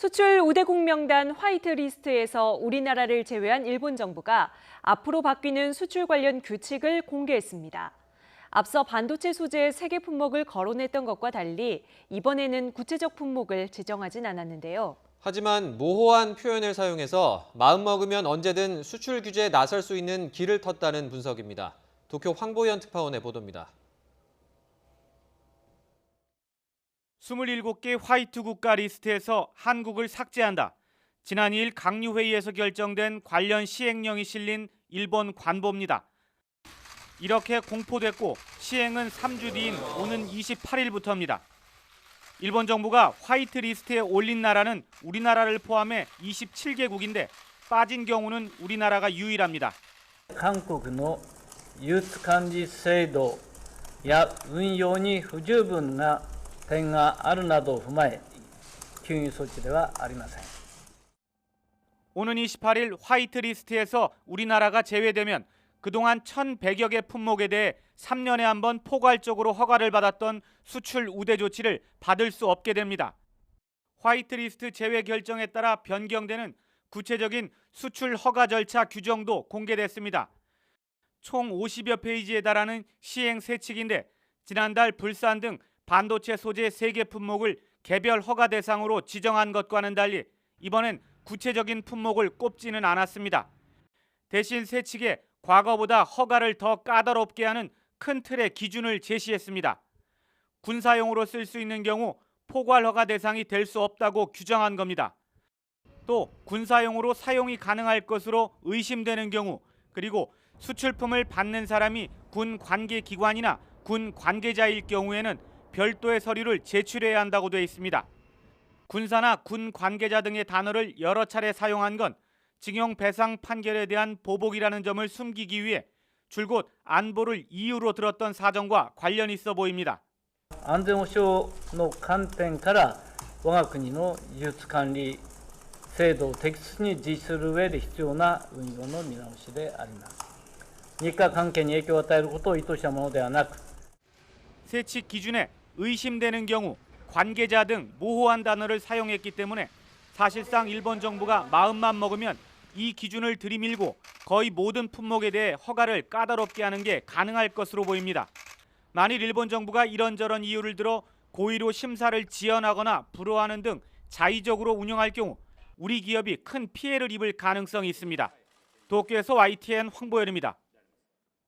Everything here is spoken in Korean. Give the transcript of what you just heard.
수출 우대국 명단 화이트리스트에서 우리나라를 제외한 일본 정부가 앞으로 바뀌는 수출 관련 규칙을 공개했습니다. 앞서 반도체 소재 세계 품목을 거론했던 것과 달리 이번에는 구체적 품목을 지정하진 않았는데요. 하지만 모호한 표현을 사용해서 마음먹으면 언제든 수출 규제에 나설 수 있는 길을 텄다는 분석입니다. 도쿄 황보현 특파원의 보도입니다. 27개 화이트 국가 리스트에서 한국을 삭제한다. 지난 2일 강유회의에서 결정된 관련 시행령이 실린 일본 관보입니다. 이렇게 공포됐고 시행은 3주 뒤인 오는 28일부터입니다. 일본 정부가 화이트 리스트에 올린 나라는 우리나라를 포함해 27개국인데 빠진 경우는 우리나라가 유일합니다. 한국의 輸出管理制度や運用に不十分な点があるなどを踏まえ給油措置ではありません。 오는 28일 화이트 리스트에서 우리나라가 제외되면 그동안 1,100여 개 품목에 대해 3년에 한 번 포괄적으로 허가를 받았던 수출 우대 조치를 받을 수 없게 됩니다. 화이트 리스트 제외 결정에 따라 변경되는 구체적인 수출 허가 절차 규정도 공개됐습니다. 총 50여 페이지에 달하는 시행 세칙인데 지난달 불산 등 반도체 소재 3개 품목을 개별 허가 대상으로 지정한 것과는 달리 이번엔 구체적인 품목을 꼽지는 않았습니다. 대신 세칙에 과거보다 허가를 더 까다롭게 하는 큰 틀의 기준을 제시했습니다. 군사용으로 쓸 수 있는 경우 포괄 허가 대상이 될 수 없다고 규정한 겁니다. 또 군사용으로 사용이 가능할 것으로 의심되는 경우 그리고 수출품을 받는 사람이 군 관계기관이나 군 관계자일 경우에는 별도의 서류를 제출해야 한다고 되어 있습니다. 군사나 군 관계자 등의 단어를 여러 차례 사용한 건 징용 배상 판결에 대한 보복이라는 점을 숨기기 위해 줄곧 안보를 이유로 들었던 사정과 관련이 있어 보입니다. 安全保障の観点から我が国の輸出管理制度を適切に実施する上で必要な運用の見直しであります。日韓関係に影響を与えることを意図したものではなく 세칙 기준에 의심되는 경우 관계자 등 모호한 단어를 사용했기 때문에 사실상 일본 정부가 마음만 먹으면 이 기준을 들이밀고 거의 모든 품목에 대해 허가를 까다롭게 하는 게 가능할 것으로 보입니다. 만일 일본 정부가 이런저런 이유를 들어 고의로 심사를 지연하거나 불허하는 등 자의적으로 운영할 경우 우리 기업이 큰 피해를 입을 가능성이 있습니다. 도쿄에서 YTN 황보현입니다.